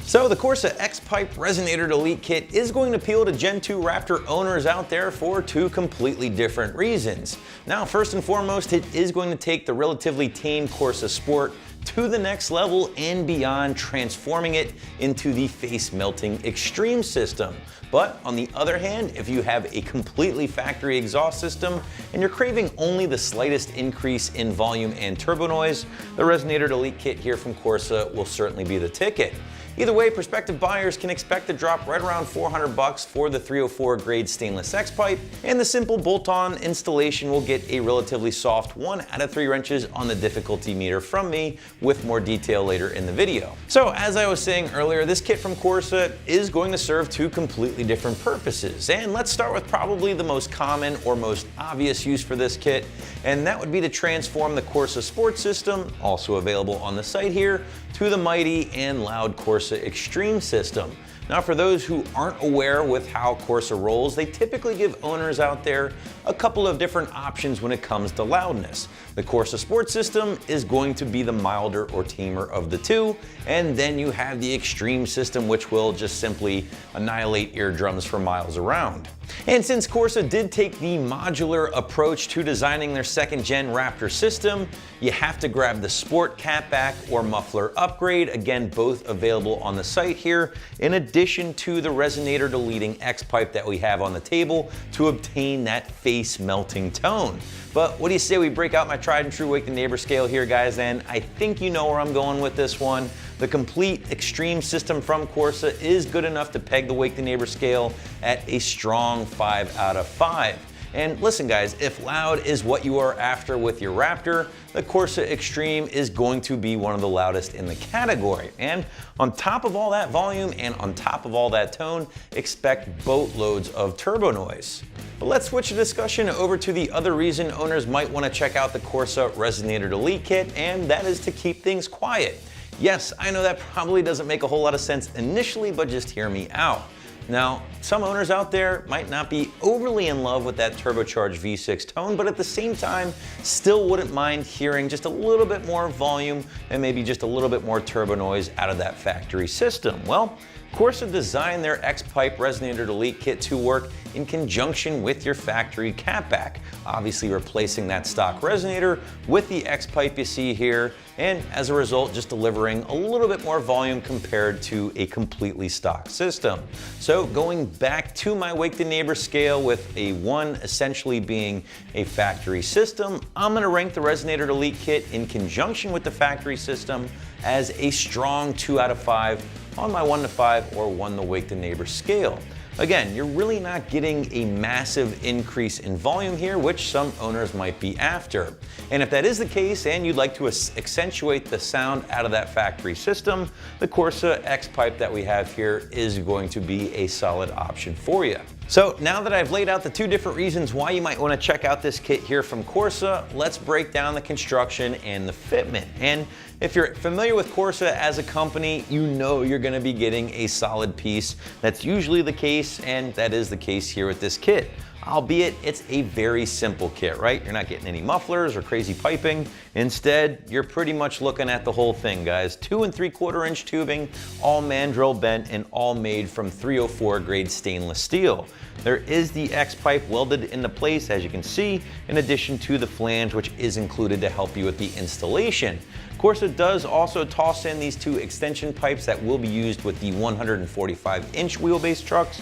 So the Corsa X-Pipe Resonator Delete Kit is going to appeal to Gen 2 Raptor owners out there for two completely different reasons. Now, first and foremost, it is going to take the relatively tame Corsa Sport to the next level and beyond, transforming it into the face-melting Xtreme system. But on the other hand, if you have a completely factory exhaust system and you're craving only the slightest increase in volume and turbo noise, the Resonator Delete Kit here from Corsa will certainly be the ticket. Either way, prospective buyers can expect to drop right around $400 for the 304 grade stainless X-Pipe, and the simple bolt-on installation will get a relatively soft 1 out of 3 wrenches on the difficulty meter from me, with more detail later in the video. So as I was saying earlier, this kit from Corsa is going to serve two completely different purposes, and let's start with probably the most common or most obvious use for this kit, and that would be to transform the Corsa Sport System, also available on the site here, to the mighty and loud Corsa Xtreme system. Now, for those who aren't aware with how Corsa rolls, they typically give owners out there a couple of different options when it comes to loudness. The Corsa Sport System is going to be the milder or tamer of the two, and then you have the Xtreme system, which will just simply annihilate eardrums for miles around. And since Corsa did take the modular approach to designing their second-gen Raptor system, you have to grab the Sport Catback or Muffler upgrade, again both available on the site here, in addition to the Resonator Deleting X-Pipe that we have on the table to obtain that face-melting tone. But what do you say we break out my tried and true Wake the Neighbor scale here, guys, and I think you know where I'm going with this one. The complete Xtreme system from Corsa is good enough to peg the Wake the Neighbor scale at a strong 5 out of 5. And listen guys, if loud is what you are after with your Raptor, the Corsa Xtreme is going to be one of the loudest in the category. And on top of all that volume and on top of all that tone, expect boatloads of turbo noise. But let's switch the discussion over to the other reason owners might want to check out the Corsa Resonator Delete Kit, and that is to keep things quiet. Yes, I know that probably doesn't make a whole lot of sense initially, but just hear me out. Now, some owners out there might not be overly in love with that turbocharged V6 tone, but at the same time, still wouldn't mind hearing just a little bit more volume and maybe just a little bit more turbo noise out of that factory system. Well, Corsa designed their X-Pipe Resonator Delete Kit to work in conjunction with your factory catback, obviously replacing that stock resonator with the X-Pipe you see here, and as a result just delivering a little bit more volume compared to a completely stock system. So going back to my Wake the Neighbor scale, with a 1 essentially being a factory system, I'm going to rank the Resonator Delete Kit in conjunction with the factory system as a strong 2 out of 5 on my 1 to 5 or 1 to Wake the Neighbor scale. Again, you're really not getting a massive increase in volume here, which some owners might be after. And if that is the case and you'd like to accentuate the sound out of that factory system, the Corsa X-Pipe that we have here is going to be a solid option for you. So now that I've laid out the two different reasons why you might want to check out this kit here from Corsa, let's break down the construction and the fitment. And if you're familiar with Corsa as a company, you know you're going to be getting a solid piece. That's usually the case, and that is the case here with this kit. Albeit it's a very simple kit, right? You're not getting any mufflers or crazy piping. Instead, you're pretty much looking at the whole thing, guys. 2 3/4 inch tubing, all mandrel bent and all made from 304 grade stainless steel. There is the X-Pipe welded into place, as you can see, in addition to the flange, which is included to help you with the installation. Corsa does also toss in these 2 extension pipes that will be used with the 145-inch wheelbase trucks,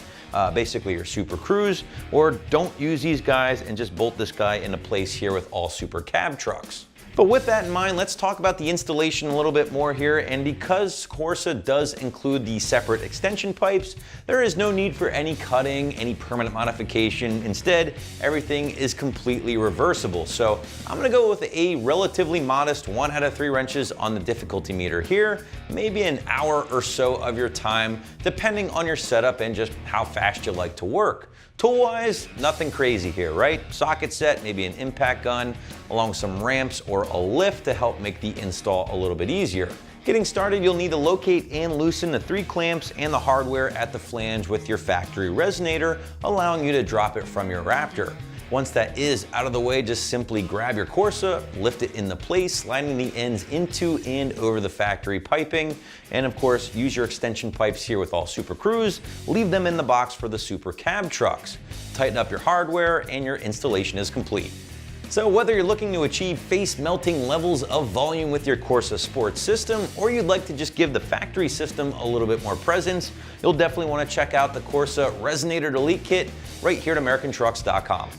basically your Super Cruise, or don't use these guys and just bolt this guy into place here with all Super Cab trucks. But with that in mind, let's talk about the installation a little bit more here. And because Corsa does include the separate extension pipes, there is no need for any cutting, any permanent modification. Instead, everything is completely reversible. So I'm gonna go with a relatively modest 1 out of 3 wrenches on the difficulty meter here, maybe an hour or so of your time, depending on your setup and just how fast you like to work. Tool-wise, nothing crazy here, right? Socket set, maybe an impact gun, along with some ramps or a lift to help make the install a little bit easier. Getting started, you'll need to locate and loosen the 3 clamps and the hardware at the flange with your factory resonator, allowing you to drop it from your Raptor. Once that is out of the way, just simply grab your Corsa, lift it into place, sliding the ends into and over the factory piping, and of course, use your extension pipes here with all Super Cruise, leave them in the box for the Super Cab trucks. Tighten up your hardware and your installation is complete. So whether you're looking to achieve face-melting levels of volume with your Corsa Sport System, or you'd like to just give the factory system a little bit more presence, you'll definitely want to check out the Corsa Resonator Delete Kit right here at AmericanTrucks.com.